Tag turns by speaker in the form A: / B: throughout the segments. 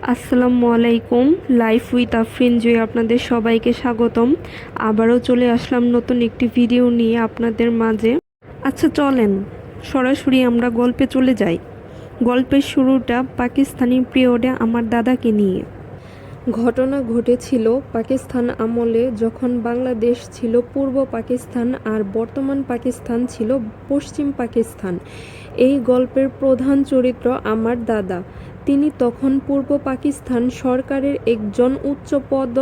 A: আসসালামু আলাইকুম। Life with Afrin জুই আপনাদের সবাইকে স্বাগতম। আবারও চলে আসলাম নতুন একটি ভিডিও নিয়ে আপনাদের মাঝে। আচ্ছা চলেন সরাসরি আমরা গল্পে চলে যাই। গল্পের শুরুটা পাকিস্তানি পিরিয়ডে আমার দাদাকে নিয়ে। ঘটনা ঘটেছিল পাকিস্তান আমলে, যখন বাংলাদেশ ছিল পূর্ব পাকিস্তান আর বর্তমান পাকিস্তান ছিল পশ্চিম পাকিস্তান। এই গল্পের প্রধান চরিত্র আমার দাদা। তিনি তখন পূর্ব পাকিস্তান সরকারের একজন উচ্চপদ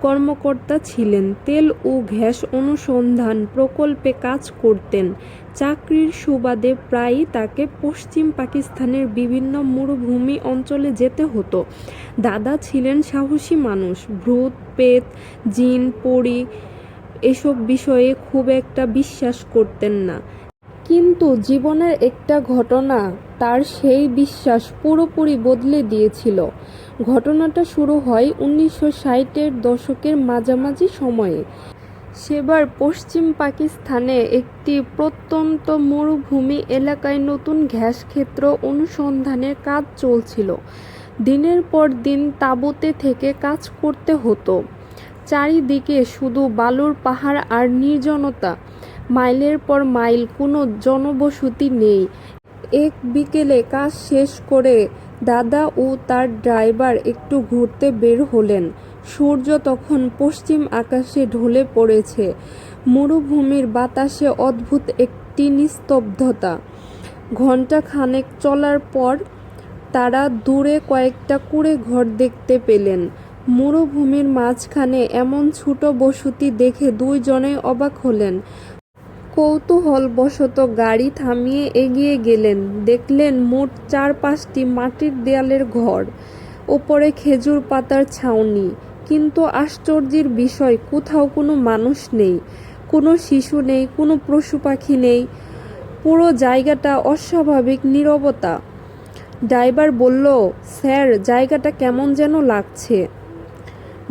A: কর্মকর্তা ছিলেন। তেল ও গ্যাস অনুসন্ধান প্রকল্পে কাজ করতেন। চাকরির সুবাদে প্রায়ই তাকে পশ্চিম পাকিস্তানের বিভিন্ন মরুভূমি অঞ্চলে যেতে হতো। দাদা ছিলেন সাহসী মানুষ। ভূত পেত, জিন পরী এসব বিষয়ে খুব একটা বিশ্বাস করতেন না, কিন্তু জীবনের একটা ঘটনা তার সেই বিশ্বাস পুরোপুরি বদলে দিয়েছিল। ঘটনাটা শুরু হয় 1960-এর দশকের মাঝামাঝি সময়ে। সেবার পশ্চিম পাকিস্তানে একটি প্রত্যন্ত মরুভূমি এলাকায় নতুন গ্যাস ক্ষেত্র অনুসন্ধানের কাজ চলছিল। দিনের পর দিন তাঁবুতে থেকে কাজ করতে হতো। চারিদিকে শুধু বালুর পাহাড় আর নির্জনতা। মাইলের পর মাইল, কোনো জনবসতি নেই। এক বিকেলে কাজ শেষ করে দাদা ও তার ড্রাইভার একটু ঘুরতে বের হলেন। সূর্য তখন পশ্চিম আকাশে ঢলে পড়েছে। মরুভূমির বাতাসে অদ্ভুত একটি নিস্তব্ধতা। ঘণ্টা খানেক চলার পর তারা দূরে কয়েকটা কুঁড়ে ঘর দেখতে পেলেন। মরুভূমির মাঝখানে এমন ছোট বসতি দেখে দুইজনেই অবাক হলেন। কৌতূহলবশত গাড়ি থামিয়ে এগিয়ে গেলেন। দেখলেন মোট 4-5টি মাটির দেয়ালের ঘর, ওপরে খেজুর পাতার ছাউনি। কিন্তু আশ্চর্যের বিষয়, কোথাও কোনো মানুষ নেই, কোনো শিশু নেই, কোনো পশু পাখি নেই। পুরো জায়গাটা অস্বাভাবিক নীরবতা। ড্রাইভার বলল, স্যার, জায়গাটা কেমন যেন লাগছে।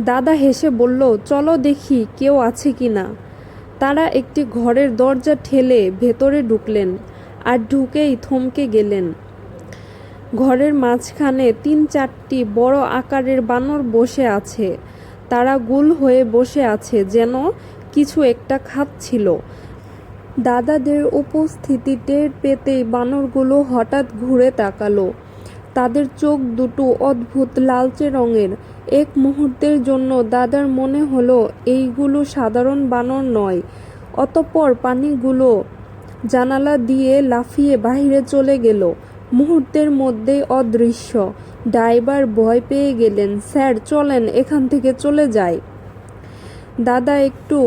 A: দাদা হেসে বলল, চলো দেখি কেউ আছে কি না। তারা একটি ঘরের দরজা ঠেলে ভেতরে ঢুকলেন, আর ঢুকেই থমকে গেলেন। ঘরের মাঝখানে 3-4টি বড় আকারের বানর বসে আছে। তারা গোল হয়ে বসে আছে, যেন কিছু একটা খাচ্ছিল। দাদাদের উপস্থিতি টের পেতেই বানরগুলো হঠাৎ ঘুরে তাকালো। তাদের চোখ দুটো অদ্ভুত লালচে রঙের। এক মুহূর্তের জন্য দাদার মনে হলো এইগুলো সাধারণ বানর নয়। অতঃপর প্রাণীগুলো জানালা দিয়ে লাফিয়ে বাহিরে চলে গেল, মুহূর্তের মধ্যেই অদৃশ্য। ড্রাইভার ভয় পেয়ে গেলেন। স্যার, চলেন এখান থেকে চলে যাই। দাদা একটু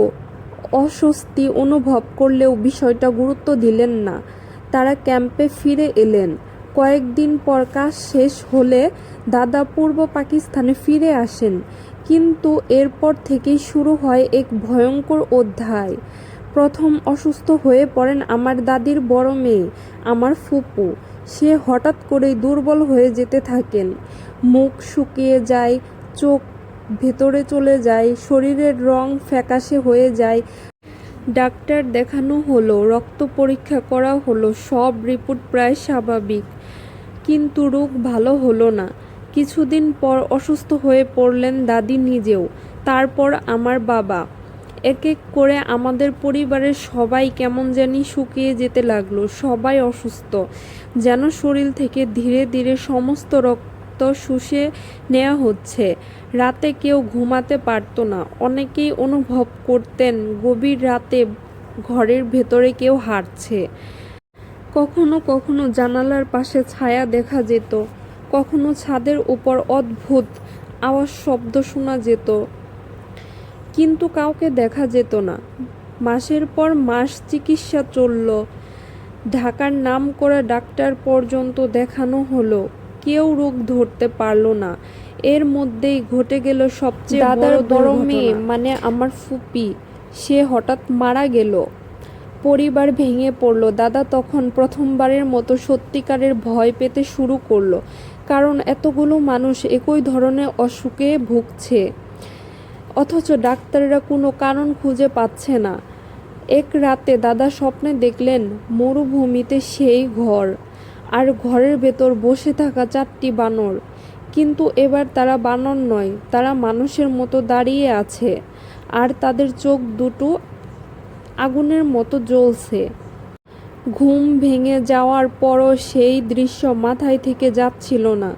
A: অস্বস্তি অনুভব করলেও বিষয়টা গুরুত্ব দিলেন না। তারা ক্যাম্পে ফিরে এলেন। কয়েকদিন পর কাজ শেষ হলে দাদা পূর্ব পাকিস্তানে ফিরে আসেন। কিন্তু এরপর থেকেই শুরু হয় এক ভয়ঙ্কর অধ্যায়। প্রথম অসুস্থ হয়ে পড়েন আমার দাদির বড় মেয়ে, আমার ফুপু। সে হঠাৎ করেই দুর্বল হয়ে যেতে থাকেন। মুখ শুকিয়ে যায়, চোখ ভেতরে চলে যায়, শরীরের রং ফ্যাকাশে হয়ে যায়। ডাক্তার দেখানো হলো, রক্ত পরীক্ষা করা হলো, সব রিপোর্ট প্রায় স্বাভাবিক, কিন্তু রোগ ভালো হলো না। কিছুদিন পর অসুস্থ হয়ে পড়লেন দাদি নিজেও, তারপর আমার বাবা। এক এক করে আমাদের পরিবারের সবাই কেমন জানি শুকিয়ে যেতে লাগলো। সবাই অসুস্থ, যেন শরীর থেকে ধীরে ধীরে সমস্ত রক্ত শুষে নেওয়া হচ্ছে। রাতে কেউ ঘুমাতে পারত না। অনেকেই অনুভব করতেন গভীর রাতে ঘরের ভেতরে কেউ হাঁটছে। কখনো কখনো জানালার পাশে ছায়া দেখা যেত, কখনো ছাদের উপর অদ্ভুত আওয়াজ শব্দ শোনা যেত, কিন্তু কাউকে দেখা যেত না। মাসের পর মাস চিকিৎসা চলল। ঢাকার নাম করা ডাক্তার পর্যন্ত দেখানো হলো, কেউ রোগ ধরতে পারল না। এর মধ্যেই ঘটে গেল সবচেয়ে বড় মেয়ে, মানে আমার ফুপি। সে হঠাৎ মারা গেল। পরিবার ভেঙে পড়ল। দাদা তখন প্রথমবারের মতো সত্যিকারের ভয় পেতে শুরু করলো, কারণ এতগুলো মানুষ একই ধরনের অসুখে ভুগছে, অথচ ডাক্তাররা কোনো কারণ খুঁজে পাচ্ছে না। এক রাতে দাদা স্বপ্নে দেখলেন মরুভূমিতে সেই ঘর, আর ঘরের ভেতর বসে থাকা 4টি বানর। কিন্তু এবার তারা বানর নয়, তারা মানুষের মতো দাঁড়িয়ে আছে, আর তাদের চোখ দুটো আগুনের মতো জ্বলছে। ঘুম ভেঙে যাওয়ার পরও সেই দৃশ্য মাথায় থেকে যাচ্ছিল না।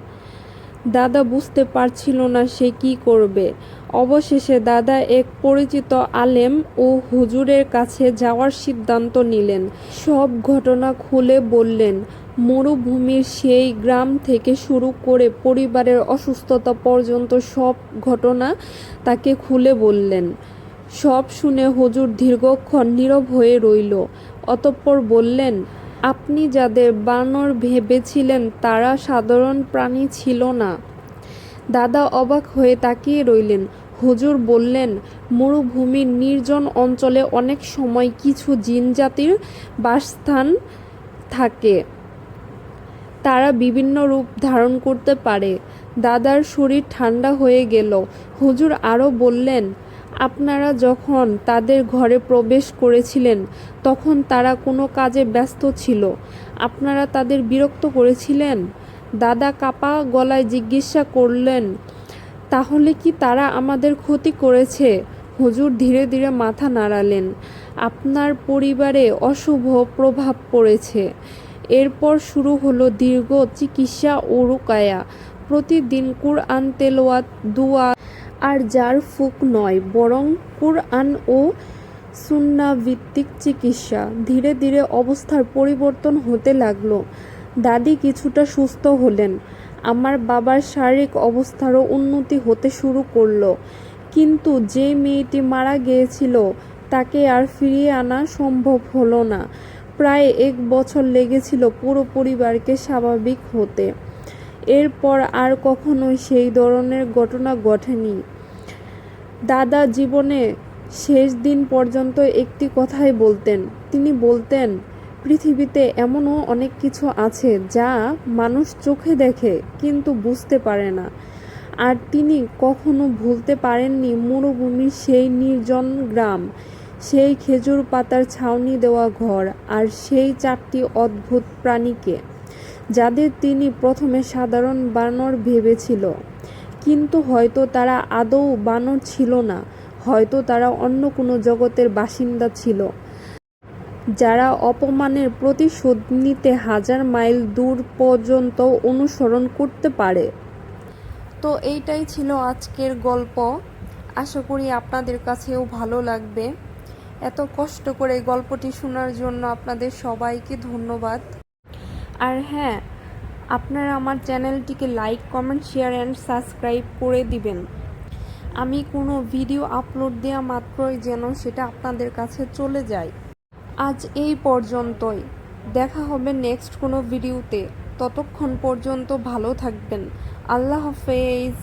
A: দাদা বুঝতে পারছিল না সে কি করবে। অবশেষে দাদা এক পরিচিত আলেম ও হুজুরের কাছে যাওয়ার সিদ্ধান্ত নিলেন। সব ঘটনা খুলে বললেন। মরুভূমির সেই গ্রাম থেকে শুরু করে পরিবারের অসুস্থতা পর্যন্ত সব ঘটনা তাকে খুলে বললেন। সব শুনে হুজুর দীর্ঘক্ষণ নীরব হয়ে রইল। অতঃপর বললেন, আপনি যাদের বানর ভেবেছিলেন তারা সাধারণ প্রাণী ছিল না। দাদা অবাক হয়ে তাকিয়ে রইলেন। হুজুর বললেন, মরুভূমির নির্জন অঞ্চলে অনেক সময় কিছু জিনজাতির বাসস্থান থাকে। তারা বিভিন্ন রূপ ধারণ করতে পারে। দাদার শরীর ঠান্ডা হয়ে গেল। হুজুর আরও বললেন, আপনারা যখন তাদের ঘরে প্রবেশ করেছিলেন তখন তারা কোনো কাজে ব্যস্ত ছিল। আপনারা তাদের বিরক্ত করেছিলেন? দাদা কাঁপা গলায় জিজ্ঞাসা করলেন, তাহলে কি তারা আমাদের ক্ষতি করেছে? হুজুর ধীরে ধীরে মাথা নাড়ালেন। আপনার পরিবারে অশুভ প্রভাব পড়েছে। এরপর শুরু হলো দীর্ঘ চিকিৎসা ও রুকায়া। প্রতিদিন কুরআন তেলাওয়াত, দুআ আর জার ফুক নয়, বরং কুরআন ও সুন্নাহ ভিত্তিক চিকিৎসা। ধীরে ধীরে অবস্থার পরিবর্তন হতে লাগলো। দাদি কিছুটা সুস্থ হলেন। আমার বাবার শারীরিক অবস্থারও উন্নতি হতে শুরু করলো। কিন্তু যে মেয়েটি মারা গিয়েছিল তাকে আর ফিরিয়ে আনা সম্ভব হলো না। প্রায় 1 বছর লেগেছিল পুরো পরিবারকে স্বাভাবিক হতে। এরপর আর কখনোই সেই ধরনের ঘটনা ঘটেনি। দাদা জীবনে শেষ দিন পর্যন্ত একটি কথাই বলতেন। তিনি বলতেন, পৃথিবীতে এমনও অনেক কিছু আছে যা মানুষ চোখে দেখে কিন্তু বুঝতে পারে না। আর তিনি কখনো ভুলতে পারেননি মরুভূমির সেই নির্জন গ্রাম, সেই খেজুর পাতার ছাউনি দেওয়া ঘর, আর সেই 4টি অদ্ভুত প্রাণীকে, যাদের তিনি প্রথমে সাধারণ বানর ভেবেছিল। কিন্তু হয়তো তারা আদৌ বানর ছিল না, হয়তো তারা অন্য কোনো জগতের বাসিন্দা ছিল, যারা অপমানের প্রতিশোধ নিতে 1000 মাইল দূর পর্যন্ত অনুসরণ করতে পারে। তো এইটাই ছিল আজকের গল্প। আশা করি আপনাদের কাছেও ভালো লাগবে। এত কষ্ট করে গল্পটি শোনার জন্য আপনাদের সবাইকে ধন্যবাদ। আর হ্যাঁ, আপনারা আমার চ্যানেলটিকে like, comment, share and subscribe করে দিবেন। আমি কোনো ভিডিও আপলোড দেওয়া মাত্রই যেন সেটা আপনাদের কাছে চলে যায়। আজ এই পর্যন্তই। দেখা হবে নেক্সট কোনো ভিডিওতে। ততক্ষণ পর্যন্ত ভালো থাকবেন। আল্লাহ হাফেজ।